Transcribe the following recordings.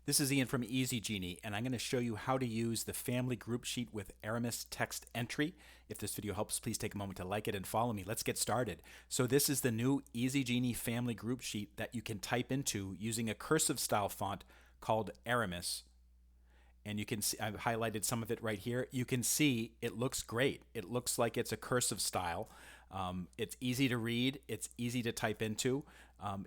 This is Ian from EasyGenie, and I'm going to show you how to use the family group sheet with Aramis text entry. If this video helps, please take a moment to like it and follow me. Let's get started. So this is the new EasyGenie family group sheet that you can type into using a cursive style font called Aramis. And you can see, I've highlighted some of it right here. You can see it looks great. It looks like it's a cursive style. It's easy to read. It's easy to type into.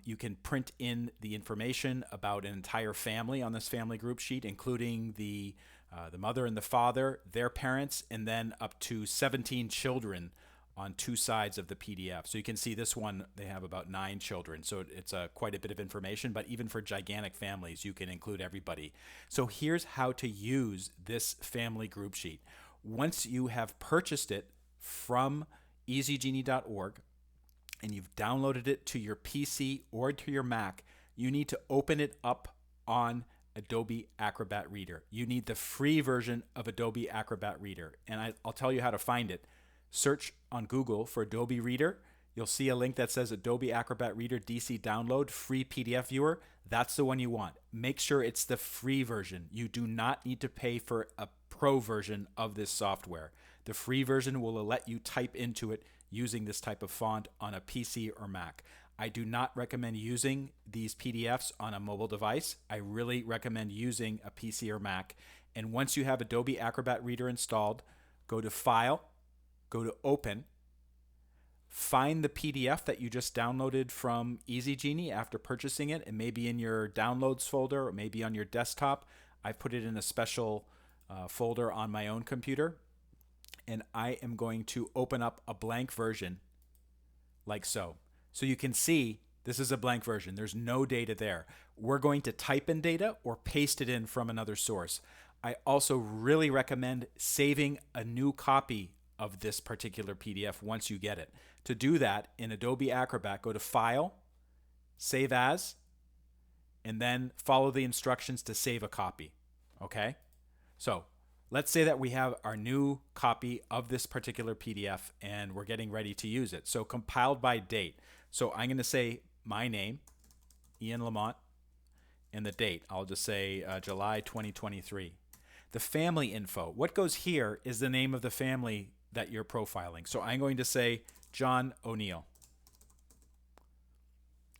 You can print in the information about an entire family on this family group sheet, including the mother and the father, their parents, and then up to 17 children on two sides of the PDF. So you can see this one, they have about 9 children. So it's quite a bit of information, but even for gigantic families, you can include everybody. So here's how to use this family group sheet. Once you have purchased it from EasyGenie.org and you've downloaded it to your PC or to your Mac, you need to open it up on Adobe Acrobat Reader. You need the free version of Adobe Acrobat Reader, and I'll tell you how to find it. Search on Google for Adobe Reader. You'll see a link that says Adobe Acrobat Reader DC download free PDF viewer. That's the one you want. Make sure it's the free version. You do not need to pay for a pro version of this software. The free version will let you type into it using this type of font on a PC or Mac. I do not recommend using these PDFs on a mobile device. I really recommend using a PC or Mac. And once you have Adobe Acrobat Reader installed, go to File, go to Open, find the PDF that you just downloaded from EasyGenie after purchasing it. It may be in your Downloads folder or maybe on your desktop. I've put it in a special folder on my own computer. And I am going to open up a blank version like so. So you can see this is a blank version. There's no data there. We're going to type in data or paste it in from another source. I also really recommend saving a new copy of this particular PDF once you get it. To do that, in Adobe Acrobat, go to File, Save As, and then follow the instructions to save a copy. Okay? So let's say that we have our new copy of this particular PDF and we're getting ready to use it. So compiled by date. So I'm going to say my name, Ian Lamont, and the date. I'll just say July 2023. The family info. What goes here is the name of the family that you're profiling. So I'm going to say John O'Neill.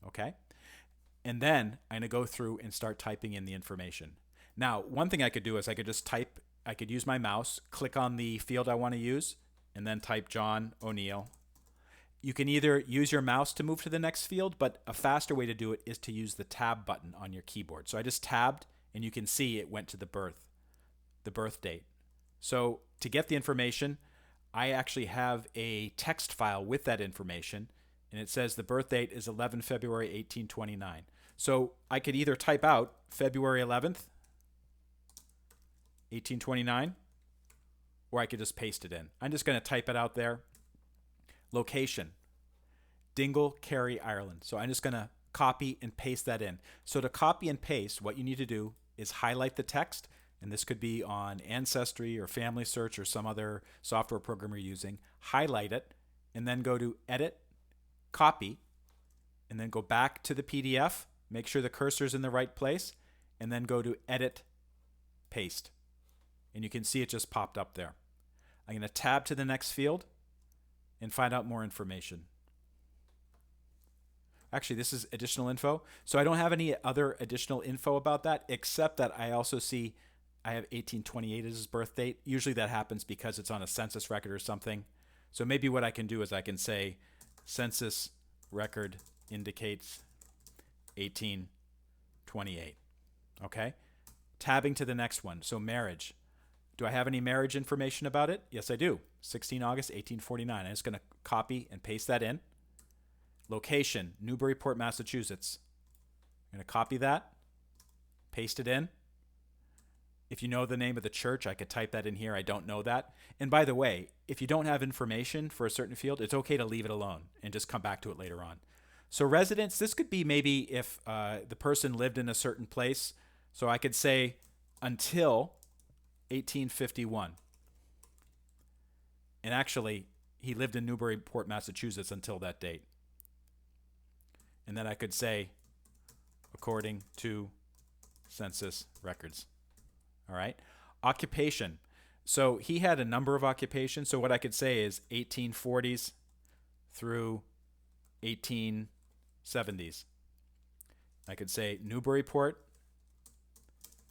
Okay? And then I'm going to go through and start typing in the information. Now, one thing I could do is I could use my mouse, click on the field I want to use, and then type John O'Neill. You can either use your mouse to move to the next field, but a faster way to do it is to use the tab button on your keyboard. So I just tabbed, and you can see it went to the birth date. So to get the information, I actually have a text file with that information, and it says the birth date is 11 February 1829. So I could either type out February 11th, 1829, or I could just paste it in. I'm just going to type it out there. Location, Dingle, Kerry, Ireland. So I'm just going to copy and paste that in. So to copy and paste, what you need to do is highlight the text, and this could be on Ancestry or Family Search or some other software program you're using. Highlight it, and then go to Edit, Copy, and then go back to the PDF. Make sure the cursor's in the right place, and then go to Edit, Paste. And you can see it just popped up there. I'm going to tab to the next field and find out more information. Actually, this is additional info. So I don't have any other additional info about that, except that I also see I have 1828 as his birth date. Usually that happens because it's on a census record or something. So maybe what I can do is I can say census record indicates 1828. Okay? Tabbing to the next one. So marriage. Do I have any marriage information about it? Yes, I do. 16 August 1849. I'm just going to copy and paste that in. Location, Newburyport, Massachusetts. I'm going to copy that, paste it in. If you know the name of the church, I could type that in here. I don't know that. And by the way, if you don't have information for a certain field, it's okay to leave it alone and just come back to it later on. So residence, this could be maybe if the person lived in a certain place. So I could say until 1851. And actually, he lived in Newburyport, Massachusetts until that date. And then I could say, according to census records. All right. Occupation. So he had a number of occupations. So what I could say is 1840s through 1870s. I could say Newburyport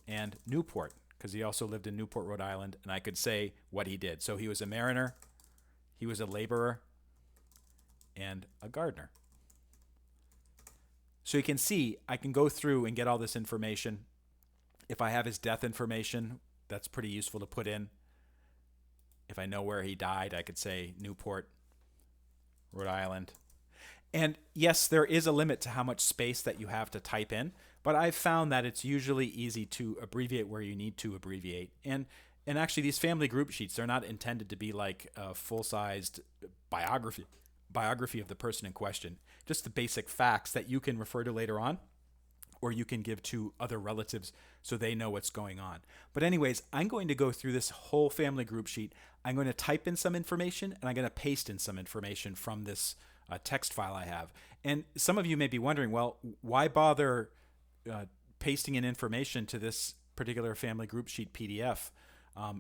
and Newport, because he also lived in Newport, Rhode Island, and I could say what he did. So he was a mariner, he was a laborer, and a gardener. So you can see I can go through and get all this information. If I have his death information, that's pretty useful to put in. If I know where he died, I could say Newport, Rhode Island. And yes, there is a limit to how much space that you have to type in, but I've found that it's usually easy to abbreviate where you need to abbreviate. And actually, these family group sheets, they're not intended to be like a full-sized biography of the person in question. Just the basic facts that you can refer to later on, or you can give to other relatives so they know what's going on. But anyways, I'm going to go through this whole family group sheet. I'm going to type in some information, and I'm going to paste in some information from this text file I have. And some of you may be wondering, well, why bother pasting in information to this particular family group sheet PDF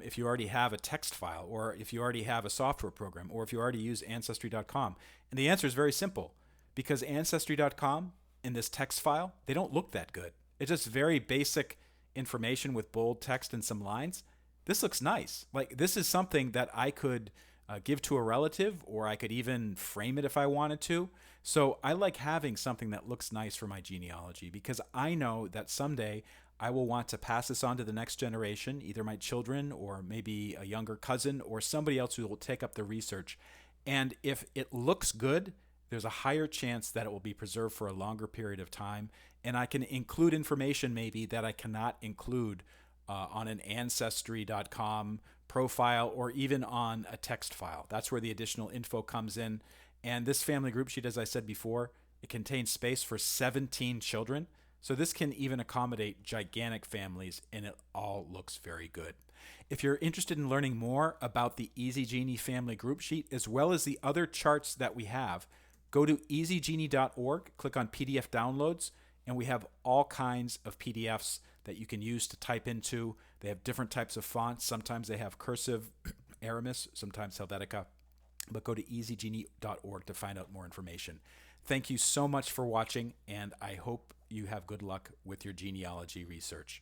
if you already have a text file, or if you already have a software program, or if you already use Ancestry.com? And the answer is very simple, because Ancestry.com in this text file, they don't look that good. It's just very basic information with bold text and some lines. This looks nice. Like, this is something that I could give to a relative, or I could even frame it if I wanted to. So I like having something that looks nice for my genealogy, because I know that someday I will want to pass this on to the next generation, either my children or maybe a younger cousin or somebody else who will take up the research. And if it looks good, there's a higher chance that it will be preserved for a longer period of time. And I can include information maybe that I cannot include on an Ancestry.com profile, or even on a text file. That's where the additional info comes in. And this family group sheet, as I said before, it contains space for 17 children. So this can even accommodate gigantic families, and it all looks very good. If you're interested in learning more about the EasyGenie family group sheet, as well as the other charts that we have, go to EasyGenie.org, click on PDF downloads, and we have all kinds of PDFs that you can use to type into. They have different types of fonts. Sometimes they have cursive, Aramis, sometimes Helvetica. But go to EasyGenie.org to find out more information. Thank you so much for watching, and I hope you have good luck with your genealogy research.